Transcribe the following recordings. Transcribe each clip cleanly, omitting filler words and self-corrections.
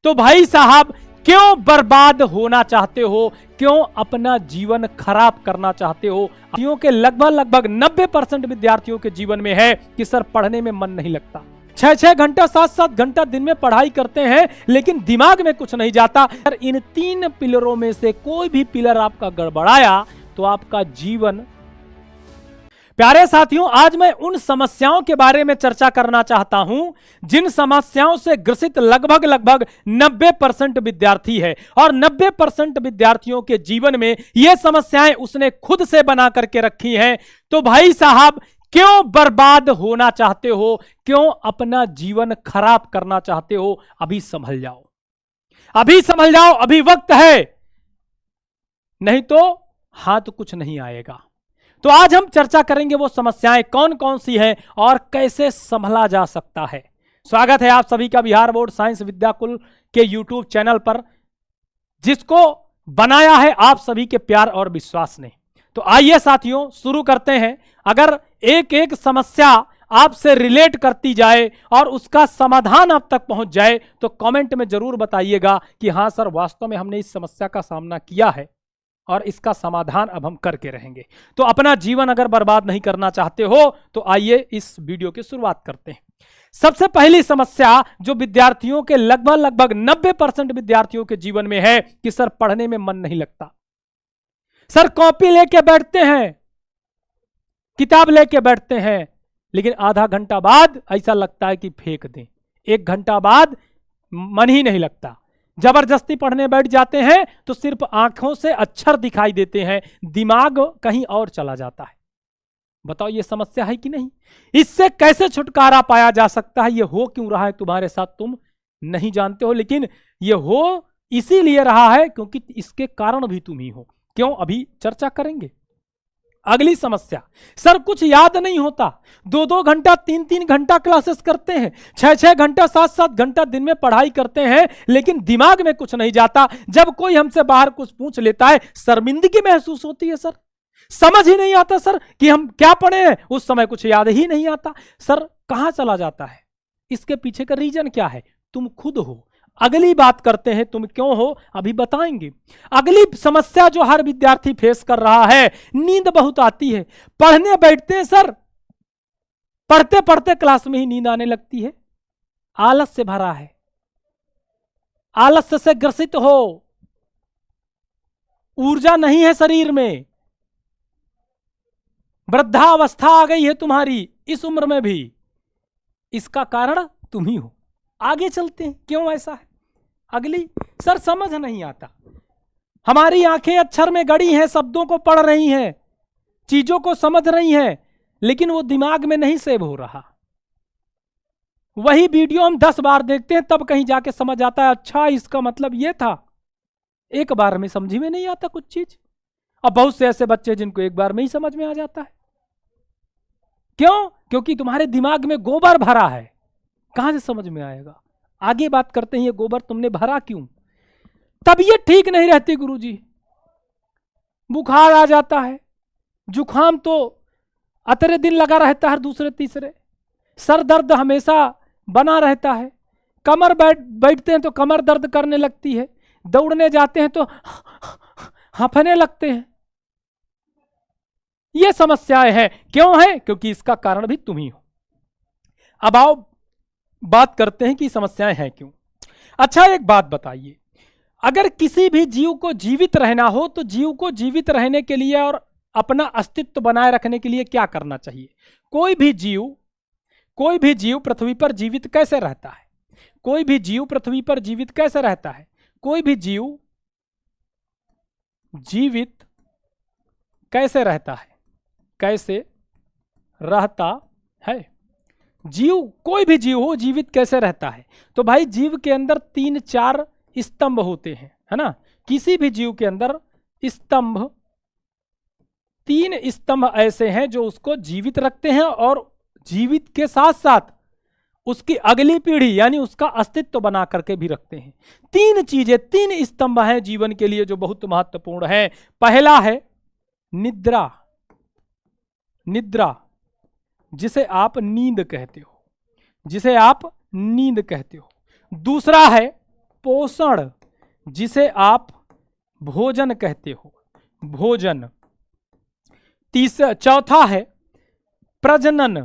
तो भाई साहब क्यों बर्बाद होना चाहते हो, क्यों अपना जीवन खराब करना चाहते हो? के लगभग 90% विद्यार्थियों के जीवन में है कि सर पढ़ने में मन नहीं लगता, 6-6 घंटा 7-7 घंटा दिन में पढ़ाई करते हैं लेकिन दिमाग में कुछ नहीं जाता। अगर इन 3 पिलरों में से कोई भी पिलर आपका गड़बड़ाया तो आपका जीवन। प्यारे साथियों, आज मैं उन समस्याओं के बारे में चर्चा करना चाहता हूं जिन समस्याओं से ग्रसित लगभग 90% विद्यार्थी है, और 90% विद्यार्थियों के जीवन में यह समस्याएं उसने खुद से बना करके रखी हैं। तो भाई साहब क्यों बर्बाद होना चाहते हो, क्यों अपना जीवन खराब करना चाहते हो? अभी संभल जाओ, अभी संभल जाओ, अभी वक्त है, नहीं तो हाथ कुछ नहीं आएगा। तो आज हम चर्चा करेंगे वो समस्याएं कौन कौन सी हैं और कैसे संभला जा सकता है। स्वागत है आप सभी का बिहार बोर्ड साइंस विद्याकुल के यूट्यूब चैनल पर, जिसको बनाया है आप सभी के प्यार और विश्वास ने। तो आइए साथियों शुरू करते हैं। अगर एक एक समस्या आपसे रिलेट करती जाए और उसका समाधान आप तक पहुंच जाए तो कमेंट में जरूर बताइएगा कि हाँ सर वास्तव में हमने इस समस्या का सामना किया है और इसका समाधान अब हम करके रहेंगे। तो अपना जीवन अगर बर्बाद नहीं करना चाहते हो तो आइए इस वीडियो की शुरुआत करते हैं। सबसे पहली समस्या जो विद्यार्थियों के लगभग 90% विद्यार्थियों के जीवन में है कि सर पढ़ने में मन नहीं लगता। सर कॉपी लेके बैठते हैं, किताब लेके बैठते हैं, लेकिन आधा घंटा बाद ऐसा लगता है कि फेंक दें, 1 घंटा बाद मन ही नहीं लगता। जबरदस्ती पढ़ने बैठ जाते हैं तो सिर्फ आंखों से अक्षर दिखाई देते हैं, दिमाग कहीं और चला जाता है। बताओ ये समस्या है कि नहीं? इससे कैसे छुटकारा पाया जा सकता है? ये हो क्यों रहा है तुम्हारे साथ तुम नहीं जानते हो, लेकिन ये हो इसीलिए रहा है क्योंकि इसके कारण भी तुम ही हो। क्यों? अभी चर्चा करेंगे। अगली समस्या, सर कुछ याद नहीं होता, 2-2 घंटा 3-3 घंटा क्लासेस करते हैं, 6-6 घंटा 7-7 घंटा दिन में पढ़ाई करते हैं लेकिन दिमाग में कुछ नहीं जाता। जब कोई हमसे बाहर कुछ पूछ लेता है शर्मिंदगी महसूस होती है, सर समझ ही नहीं आता सर कि हम क्या पढ़े हैं, उस समय कुछ याद ही नहीं आता। सर कहां चला जाता है? इसके पीछे का रीजन क्या है? तुम खुद हो। अगली बात करते हैं, तुम क्यों हो अभी बताएंगे। अगली समस्या जो हर विद्यार्थी फेस कर रहा है, नींद बहुत आती है। पढ़ने बैठते हैं सर, पढ़ते पढ़ते क्लास में ही नींद आने लगती है। आलस से भरा है, आलस्य से ग्रसित हो, ऊर्जा नहीं है शरीर में, वृद्धावस्था आ गई है तुम्हारी इस उम्र में भी। इसका कारण तुम ही हो। आगे चलते हैं, क्यों ऐसा है। अगली, सर समझ नहीं आता, हमारी आंखें अक्षर में गड़ी हैं, शब्दों को पढ़ रही हैं, चीजों को समझ रही हैं, लेकिन वो दिमाग में नहीं सेव हो रहा। वही वीडियो हम 10 बार देखते हैं तब कहीं जाके समझ आता है, अच्छा इसका मतलब ये था। एक बार में समझ में नहीं आता कुछ चीज। और बहुत से ऐसे बच्चे जिनको एक बार में ही समझ में आ जाता है। क्यों? क्योंकि तुम्हारे दिमाग में गोबर भरा है, कहां से समझ में आएगा। आगे बात करते हैं, ये गोबर तुमने भरा क्यों? तबीयत ठीक नहीं रहती गुरुजी, बुखार आ जाता है, जुखाम तो अतरे दिन लगा रहता है, दूसरे तीसरे, सर दर्द हमेशा बना रहता है, कमर बैठते हैं तो कमर दर्द करने लगती है, दौड़ने जाते हैं तो हांफने लगते हैं। ये समस्याएं हैं। क्यों है? क्योंकि इसका कारण भी तुम ही हो। अब आओ बात करते हैं कि समस्याएं हैं क्यों। अच्छा एक बात बताइए, अगर किसी भी जीव को जीवित रहना हो तो जीव को जीवित रहने के लिए और अपना अस्तित्व बनाए रखने के लिए क्या करना चाहिए? कोई भी जीव पृथ्वी पर जीवित कैसे रहता है? कोई भी जीव पृथ्वी पर जीवित कैसे रहता है? कोई भी जीव जीवित कैसे रहता है? कैसे रहता है? जीव, कोई भी जीव हो जीवित कैसे रहता है? तो भाई जीव के अंदर 3-4 स्तंभ होते हैं, है ना। किसी भी जीव के अंदर 3 स्तंभ ऐसे हैं जो उसको जीवित रखते हैं और जीवित के साथ साथ उसकी अगली पीढ़ी यानी उसका अस्तित्व बना करके भी रखते हैं। 3 चीजें, 3 स्तंभ हैं जीवन के लिए जो बहुत महत्वपूर्ण है। पहला है निद्रा, निद्रा जिसे आप नींद कहते हो, जिसे आप नींद कहते हो। दूसरा है पोषण जिसे आप भोजन कहते हो, भोजन। चौथा है प्रजनन,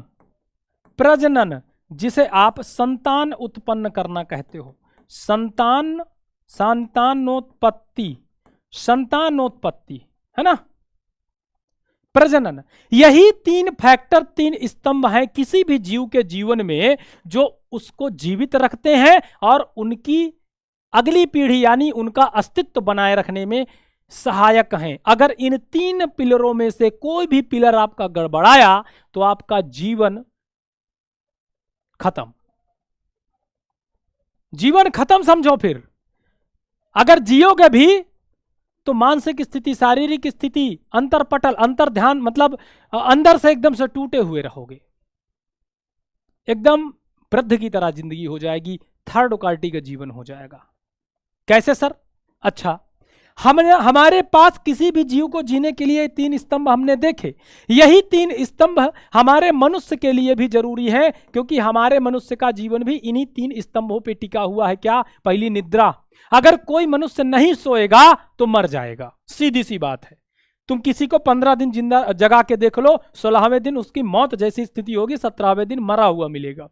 प्रजनन जिसे आप संतान उत्पन्न करना कहते हो, संतानोत्पत्ति, संतानोत्पत्ति, है ना, प्रजनन। यही तीन फैक्टर, तीन स्तंभ हैं किसी भी जीव के जीवन में जो उसको जीवित रखते हैं और उनकी अगली पीढ़ी यानी उनका अस्तित्व बनाए रखने में सहायक हैं। अगर इन तीन पिलरों में से कोई भी पिलर आपका गड़बड़ाया तो आपका जीवन खत्म, जीवन खत्म समझो। फिर अगर जियोगे भी तो मानसिक स्थिति, शारीरिक स्थिति, अंतरपटल, अंतर ध्यान, मतलब अंदर से एकदम से टूटे हुए रहोगे, एकदम वृद्ध की तरह जिंदगी हो जाएगी, थर्ड क्वालिटी का जीवन हो जाएगा। कैसे सर? अच्छा, हमारे पास किसी भी जीव को जीने के लिए तीन स्तंभ हमने देखे, यही तीन स्तंभ हमारे मनुष्य के लिए भी जरूरी है, क्योंकि हमारे मनुष्य का जीवन भी इन्हीं तीन स्तंभों पे टिका हुआ है। क्या? पहली निद्रा। अगर कोई मनुष्य नहीं सोएगा तो मर जाएगा, सीधी सी बात है। तुम किसी को 15 दिन जिंदा जगा के देख लो, 16वें दिन उसकी मौत जैसी स्थिति होगी, 17वें दिन मरा हुआ मिलेगा।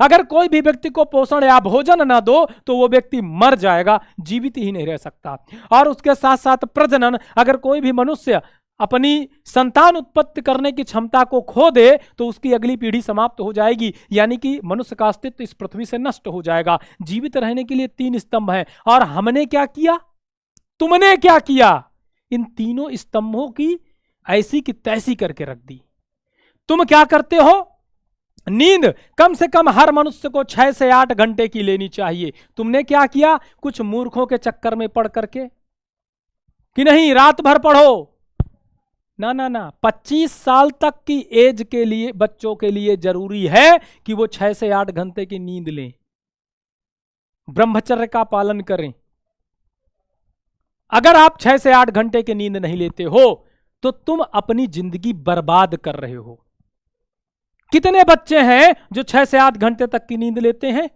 अगर कोई भी व्यक्ति को पोषण या भोजन ना दो तो वो व्यक्ति मर जाएगा, जीवित ही नहीं रह सकता। और उसके साथ साथ प्रजनन, अगर कोई भी मनुष्य अपनी संतान उत्पत्ति करने की क्षमता को खो दे तो उसकी अगली पीढ़ी समाप्त हो जाएगी, यानी कि मनुष्य का अस्तित्व इस पृथ्वी से नष्ट हो जाएगा। जीवित रहने के लिए तीन स्तंभ हैं। और हमने क्या किया, तुमने क्या किया, इन तीनों स्तंभों की ऐसी की तैसी करके रख दी। तुम क्या करते हो, नींद कम से कम हर मनुष्य को 6 से 8 घंटे की लेनी चाहिए। तुमने क्या किया, कुछ मूर्खों के चक्कर में पढ़ करके कि नहीं रात भर पढ़ो, ना ना ना, 25 साल तक की एज के लिए बच्चों के लिए जरूरी है कि वो 6 से 8 घंटे की नींद लें, ब्रह्मचर्य का पालन करें। अगर आप 6 से 8 घंटे की नींद नहीं लेते हो तो तुम अपनी जिंदगी बर्बाद कर रहे हो। कितने बच्चे हैं जो 6 से 8 घंटे तक की नींद लेते हैं?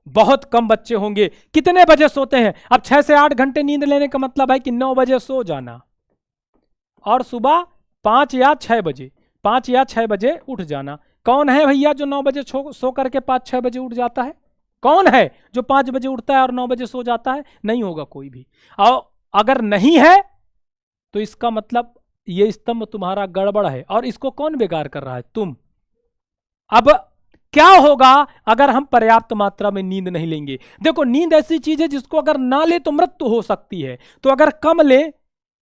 बहुत कम बच्चे होंगे। कितने बजे सोते हैं? अब 6 से 8 घंटे नींद लेने का मतलब है कि 9 बजे सो जाना और सुबह 5 या 6 बजे उठ जाना। कौन है भैया जो 9 बजे सो करके 5-6 बजे उठ जाता है? कौन है जो 5 बजे उठता है और 9 बजे सो जाता है? नहीं होगा कोई भी। और अगर नहीं है तो इसका मतलब ये स्तंभ तुम्हारा गड़बड़ है, और इसको कौन बेकार कर रहा है? तुम। अब क्या होगा अगर हम पर्याप्त मात्रा में नींद नहीं लेंगे? देखो, नींद ऐसी चीज है जिसको अगर ना ले तो मृत्यु हो सकती है, तो अगर कम ले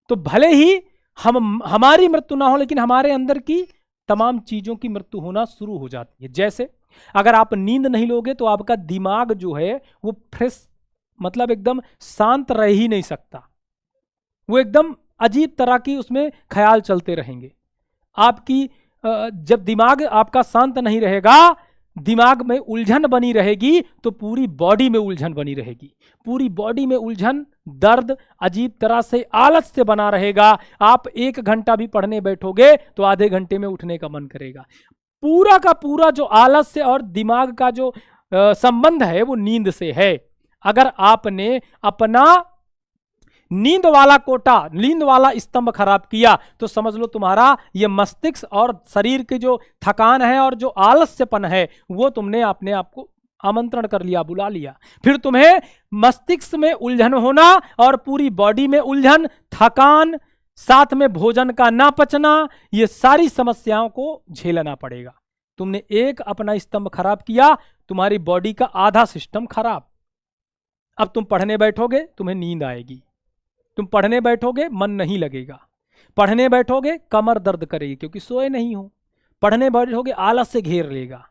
तो भले ही हमारी मृत्यु ना हो, लेकिन हमारे अंदर की तमाम चीजों की मृत्यु होना शुरू हो जाती है। जैसे अगर आप नींद नहीं लोगे तो आपका दिमाग जो है वो फ्रेश, मतलब एकदम शांत रह ही नहीं सकता, वो एकदम अजीब तरह की उसमें ख्याल चलते रहेंगे। आपकी जब दिमाग आपका शांत नहीं रहेगा, दिमाग में उलझन बनी रहेगी तो पूरी बॉडी में उलझन बनी रहेगी, पूरी बॉडी में उलझन, दर्द, अजीब तरह से आलस से बना रहेगा। आप 1 घंटा भी पढ़ने बैठोगे तो आधे घंटे में उठने का मन करेगा। पूरा का पूरा जो आलस से और दिमाग का जो संबंध है वो नींद से है। अगर आपने अपना नींद वाला कोटा, नींद वाला स्तंभ खराब किया तो समझ लो तुम्हारा ये मस्तिष्क और शरीर की जो थकान है और जो आलस्यपन है वो तुमने अपने आप को आमंत्रण कर लिया, बुला लिया। फिर तुम्हें मस्तिष्क में उलझन होना और पूरी बॉडी में उलझन, थकान, साथ में भोजन का ना पचना, ये सारी समस्याओं को झेलना पड़ेगा। तुमने एक अपना स्तंभ खराब किया, तुम्हारी बॉडी का आधा सिस्टम खराब। अब तुम पढ़ने बैठोगे, तुम्हें नींद आएगी, तुम पढ़ने बैठोगे मन नहीं लगेगा, पढ़ने बैठोगे कमर दर्द करेगी क्योंकि सोए नहीं हो, पढ़ने बैठोगे आलस से घेर लेगा,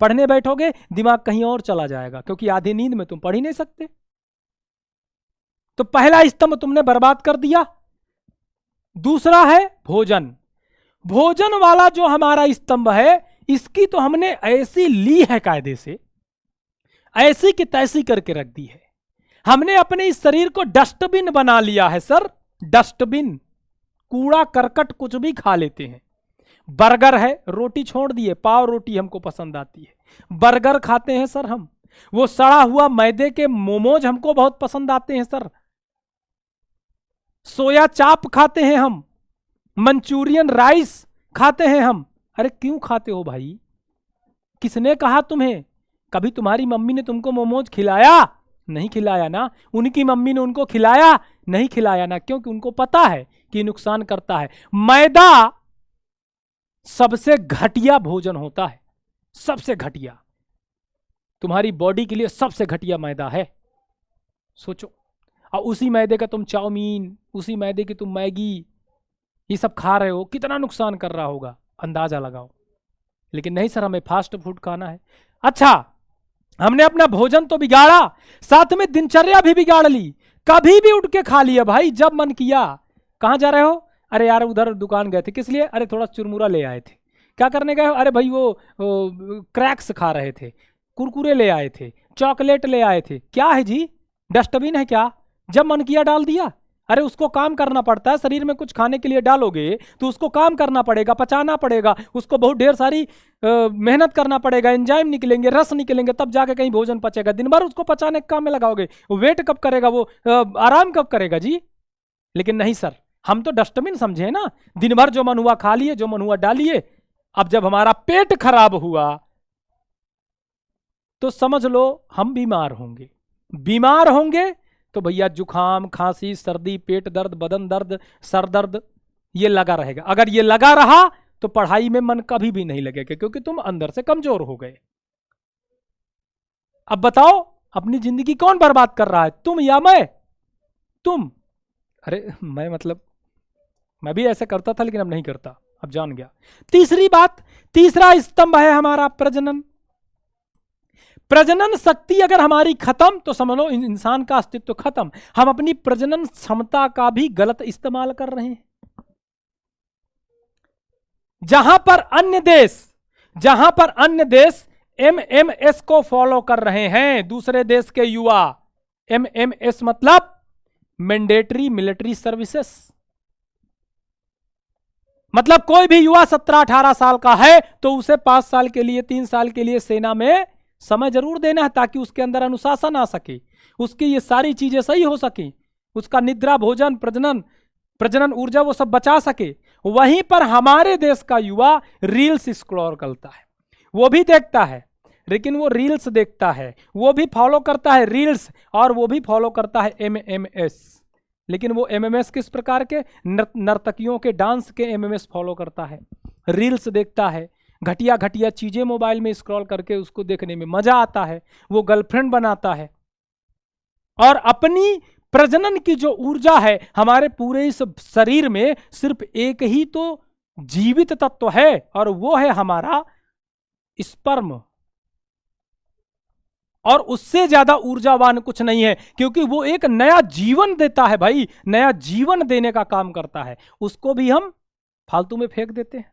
पढ़ने बैठोगे दिमाग कहीं और चला जाएगा क्योंकि आधी नींद में तुम पढ़ ही नहीं सकते। तो पहला स्तंभ तुमने बर्बाद कर दिया। दूसरा है भोजन। भोजन वाला जो हमारा स्तंभ है इसकी तो हमने ऐसी ली है, कायदे से ऐसी की तैसी करके रख दी है। हमने अपने इस शरीर को डस्टबिन बना लिया है सर, डस्टबिन। कूड़ा करकट कुछ भी खा लेते हैं। बर्गर है, रोटी छोड़ दिए, पाव रोटी हमको पसंद आती है, बर्गर खाते हैं सर हम। वो सड़ा हुआ मैदे के मोमोज हमको बहुत पसंद आते हैं सर, सोया चाप खाते हैं हम, मंचूरियन राइस खाते हैं हम। अरे क्यों खाते हो भाई? किसने कहा तुम्हें? कभी तुम्हारी मम्मी ने तुमको मोमोज खिलाया? नहीं खिलाया ना। उनकी मम्मी ने उनको खिलाया? नहीं खिलाया ना, क्योंकि उनको पता है कि नुकसान करता है। मैदा सबसे घटिया भोजन होता है, सबसे घटिया, तुम्हारी बॉडी के लिए सबसे घटिया मैदा है। सोचो, और उसी मैदे का तुम चाउमीन, उसी मैदे की तुम मैगी, ये सब खा रहे हो, कितना नुकसान कर रहा होगा, अंदाजा लगाओ। लेकिन नहीं सर, हमें फास्ट फूड खाना है। अच्छा, हमने अपना भोजन तो बिगाड़ा, साथ में दिनचर्या भी बिगाड़ ली। कभी भी उठ के खा लिया भाई, जब मन किया। कहां जा रहे हो? अरे यार उधर दुकान गए थे। किस लिए? अरे थोड़ा चुरमुरा ले आए थे। क्या करने गए हो? अरे भाई वो क्रैक्स खा रहे थे, कुरकुरे ले आए थे, चॉकलेट ले आए थे। क्या है जी? डस्टबिन है क्या? जब मन किया डाल दिया। अरे उसको काम करना पड़ता है, शरीर में कुछ खाने के लिए डालोगे तो उसको काम करना पड़ेगा, पचाना पड़ेगा, उसको बहुत ढेर सारी मेहनत करना पड़ेगा, एंजाइम निकलेंगे, रस निकलेंगे, तब जाके कहीं भोजन पचेगा। दिन भर उसको पचाने के काम में लगाओगे, वेट कब करेगा वो, आराम कब करेगा जी? लेकिन नहीं सर, हम तो डस्टबिन समझे ना, दिन भर जो मन हुआ खा लिए, जो मन हुआ डालिए। अब जब हमारा पेट खराब हुआ तो समझ लो हम बीमार होंगे। बीमार होंगे तो भैया जुखाम, खांसी, सर्दी, पेट दर्द, बदन दर्द, सर दर्द, ये लगा रहेगा। अगर ये लगा रहा तो पढ़ाई में मन कभी भी नहीं लगेगा, क्योंकि तुम अंदर से कमजोर हो गए। अब बताओ, अपनी जिंदगी कौन बर्बाद कर रहा है, तुम या मैं? तुम। अरे मैं मतलब मैं भी ऐसे करता था, लेकिन अब नहीं करता, अब जान गया। तीसरी बात, तीसरा स्तंभ है हमारा प्रजनन। प्रजनन शक्ति अगर हमारी खत्म तो समझ लो इंसान का अस्तित्व खत्म। हम अपनी प्रजनन क्षमता का भी गलत इस्तेमाल कर रहे हैं। जहां पर अन्य देश एमएमएस को फॉलो कर रहे हैं, दूसरे देश के युवा, एमएमएस मतलब मैंडेटरी मिलिट्री सर्विसेज, मतलब कोई भी युवा 17-18 साल का है तो उसे 5 साल के लिए, 3 साल के लिए सेना में समय जरूर देना है, ताकि उसके अंदर अनुशासन आ सके, उसकी ये सारी चीजें सही हो सके, उसका निद्रा, भोजन, प्रजनन ऊर्जा वो सब बचा सके। वहीं पर हमारे देश का युवा रील्स स्क्रॉल करता है, वो भी देखता है, लेकिन वो रील्स देखता है, वो भी फॉलो करता है रील्स, और वो भी फॉलो करता है एमएमएस। लेकिन वो एमएमएस किस प्रकार के? नर्तकियों के डांस के एमएमएस फॉलो करता है, रील्स देखता है, घटिया घटिया चीजें मोबाइल में स्क्रॉल करके उसको देखने में मजा आता है, वो गर्लफ्रेंड बनाता है। और अपनी प्रजनन की जो ऊर्जा है, हमारे पूरे इस शरीर में सिर्फ एक ही तो जीवित तत्व है, और वो है हमारा स्पर्म। और उससे ज्यादा ऊर्जावान कुछ नहीं है, क्योंकि वो एक नया जीवन देता है भाई, नया जीवन देने का काम करता है। उसको भी हम फालतू में फेंक देते हैं,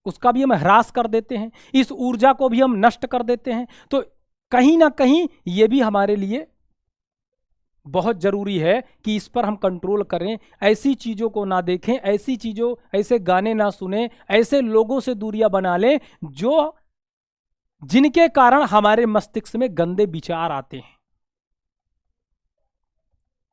उसका भी हम ह्रास कर देते हैं, इस ऊर्जा को भी हम नष्ट कर देते हैं। तो कहीं ना कहीं ये भी हमारे लिए बहुत जरूरी है कि इस पर हम कंट्रोल करें, ऐसी चीजों को ना देखें, ऐसे गाने ना सुने, ऐसे लोगों से दूरियां बना लें जिनके कारण हमारे मस्तिष्क में गंदे विचार आते हैं।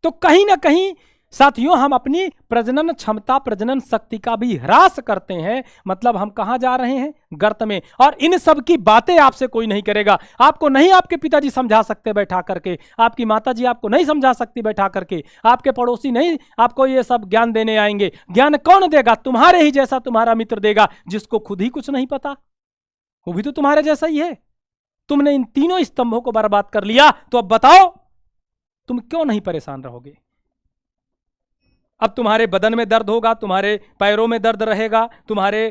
तो कहीं ना कहीं साथियों, हम अपनी प्रजनन क्षमता, प्रजनन शक्ति का भी ह्रास करते हैं। मतलब हम कहां जा रहे हैं? गर्त में। और इन सब की बातें आपसे कोई नहीं करेगा। आपको नहीं आपके पिताजी समझा सकते बैठा करके, आपकी माताजी आपको नहीं समझा सकती बैठा करके, आपके पड़ोसी नहीं आपको ये सब ज्ञान देने आएंगे। ज्ञान कौन देगा? तुम्हारे ही जैसा तुम्हारा मित्र देगा, जिसको खुद ही कुछ नहीं पता, वो भी तो तुम्हारे जैसा ही है। तुमने इन तीनों स्तंभों को बर्बाद कर लिया, तो अब बताओ तुम क्यों नहीं परेशान रहोगे? अब तुम्हारे बदन में दर्द होगा, तुम्हारे पैरों में दर्द रहेगा, तुम्हारे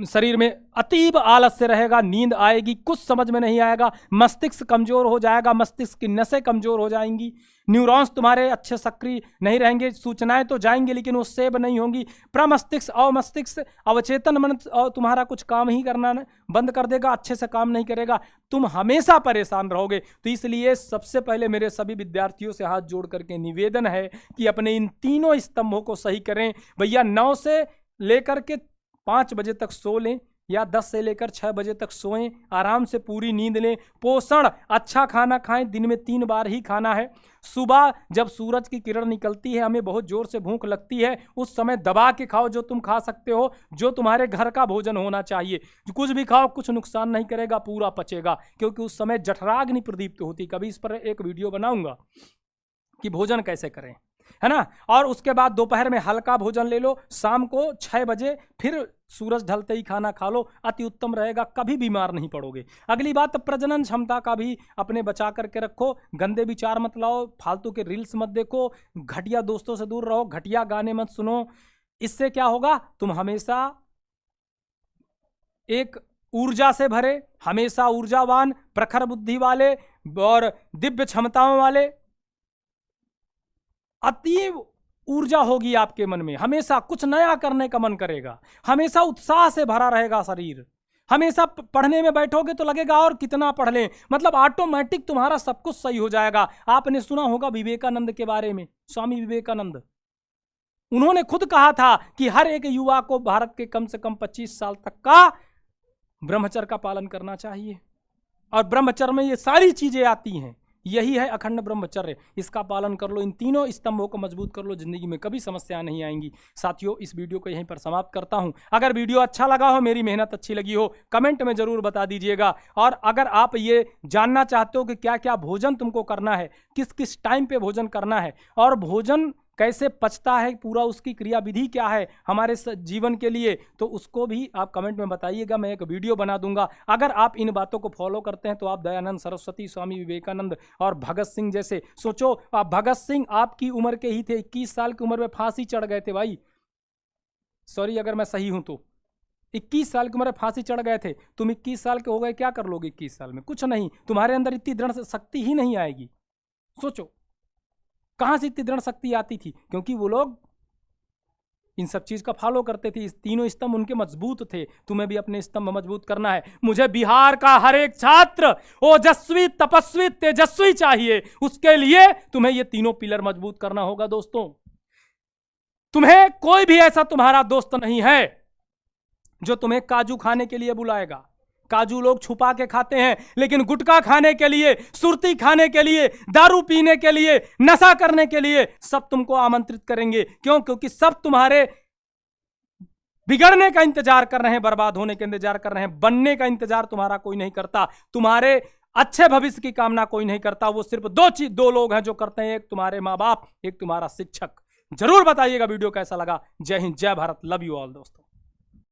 शरीर में अतीब आलस्य रहेगा, नींद आएगी, कुछ समझ में नहीं आएगा, मस्तिष्क कमजोर हो जाएगा, मस्तिष्क की नसें कमजोर हो जाएंगी, न्यूरॉन्स तुम्हारे अच्छे सक्रिय नहीं रहेंगे, सूचनाएं तो जाएंगी लेकिन वो सेव नहीं होंगी, प्रमस्तिष्क, अवमस्तिष्क, अवचेतन मन तुम्हारा कुछ काम ही करना बंद कर देगा, अच्छे से काम नहीं करेगा, तुम हमेशा परेशान रहोगे। तो इसलिए सबसे पहले मेरे सभी विद्यार्थियों से हाथ जोड़ करके निवेदन है कि अपने इन तीनों स्तंभों को सही करें। भैया 9 से लेकर के 5 बजे तक सो लें, या 10 से लेकर 6 बजे तक सोएं, आराम से पूरी नींद लें, पोषण अच्छा खाना खाएं, दिन में 3 बार ही खाना है। सुबह जब सूरज की किरण निकलती है, हमें बहुत जोर से भूख लगती है, उस समय दबा के खाओ जो तुम खा सकते हो, जो तुम्हारे घर का भोजन होना चाहिए। कुछ भी खाओ, कुछ नुकसान नहीं करेगा, पूरा पचेगा, क्योंकि उस समय जठराग्नि प्रदीप्त होती। कभी इस पर एक वीडियो बनाऊंगा कि भोजन कैसे करें, है ना। और उसके बाद दोपहर में हल्का भोजन ले लो, शाम को 6 बजे फिर सूरज ढलते ही खाना खा लो, अति उत्तम रहेगा, कभी बीमार नहीं पड़ोगे। अगली बात, प्रजनन क्षमता का भी अपने बचा करके रखो, गंदे विचार मत लाओ, फालतू के रील्स मत देखो, घटिया दोस्तों से दूर रहो, घटिया गाने मत सुनो। इससे क्या होगा, तुम हमेशा एक ऊर्जा से भरे, हमेशा ऊर्जावान, प्रखर बुद्धि वाले और दिव्य क्षमताओं वाले, अतीव ऊर्जा होगी आपके मन में, हमेशा कुछ नया करने का मन करेगा, हमेशा उत्साह से भरा रहेगा शरीर, हमेशा पढ़ने में बैठोगे तो लगेगा और कितना पढ़ लें, मतलब ऑटोमेटिक तुम्हारा सब कुछ सही हो जाएगा। आपने सुना होगा विवेकानंद के बारे में, स्वामी विवेकानंद, उन्होंने खुद कहा था कि हर एक युवा को भारत के कम से कम 25 साल तक का ब्रह्मचर्य का पालन करना चाहिए, और ब्रह्मचर्य में ये सारी चीजें आती हैं, यही है अखंड ब्रह्मचर्य। इसका पालन कर लो, इन तीनों स्तंभों को मजबूत कर लो, जिंदगी में कभी समस्या नहीं आएंगी। साथियों, इस वीडियो को यहीं पर समाप्त करता हूं। अगर वीडियो अच्छा लगा हो, मेरी मेहनत अच्छी लगी हो, कमेंट में जरूर बता दीजिएगा। और अगर आप ये जानना चाहते हो कि क्या क्या भोजन तुमको करना है, किस किस टाइम पे भोजन करना है, और भोजन कैसे पचता है, पूरा उसकी क्रिया विधि क्या है हमारे जीवन के लिए, तो उसको भी आप कमेंट में बताइएगा, मैं एक वीडियो बना दूंगा। अगर आप इन बातों को फॉलो करते हैं तो आप दयानंद सरस्वती, स्वामी विवेकानंद और भगत सिंह जैसे, सोचो आप, भगत सिंह आपकी उम्र के ही थे, 21 साल की उम्र में फांसी चढ़ गए थे भाई, सॉरी अगर मैं सही हूं तो, 21 साल की उम्र में फांसी चढ़ गए थे। तुम 21 साल के हो गए, क्या कर लोगे 21 साल में? कुछ नहीं, तुम्हारे अंदर इतनी दृढ़ शक्ति ही नहीं आएगी। सोचो कहां से इतनी दृढ़ शक्ति आती थी, क्योंकि वो लोग इन सब चीज का फॉलो करते थे, इस तीनों स्तंभ उनके मजबूत थे। तुम्हें भी अपने स्तंभ मजबूत करना है। मुझे बिहार का हर एक छात्र ओजस्वी, तपस्वी, तेजस्वी चाहिए, उसके लिए तुम्हें ये तीनों पिलर मजबूत करना होगा। दोस्तों, तुम्हें कोई भी ऐसा तुम्हारा दोस्त नहीं है जो तुम्हें काजू खाने के लिए बुलाएगा। काजू लोग छुपा के खाते हैं, लेकिन गुटखा खाने के लिए, सुरती खाने के लिए, दारू पीने के लिए, नशा करने के लिए सब तुमको आमंत्रित करेंगे। क्यों? क्योंकि सब तुम्हारे बिगड़ने का इंतजार कर रहे हैं, बर्बाद होने का इंतजार कर रहे हैं। बनने का इंतजार तुम्हारा कोई नहीं करता, तुम्हारे अच्छे भविष्य की कामना कोई नहीं करता। वो सिर्फ दो लोग हैं जो करते हैं, एक तुम्हारे माँ बाप, एक तुम्हारा शिक्षक। जरूर बताइएगा वीडियो कैसा लगा। जय हिंद, जय भारत, लव यू ऑल दोस्तों।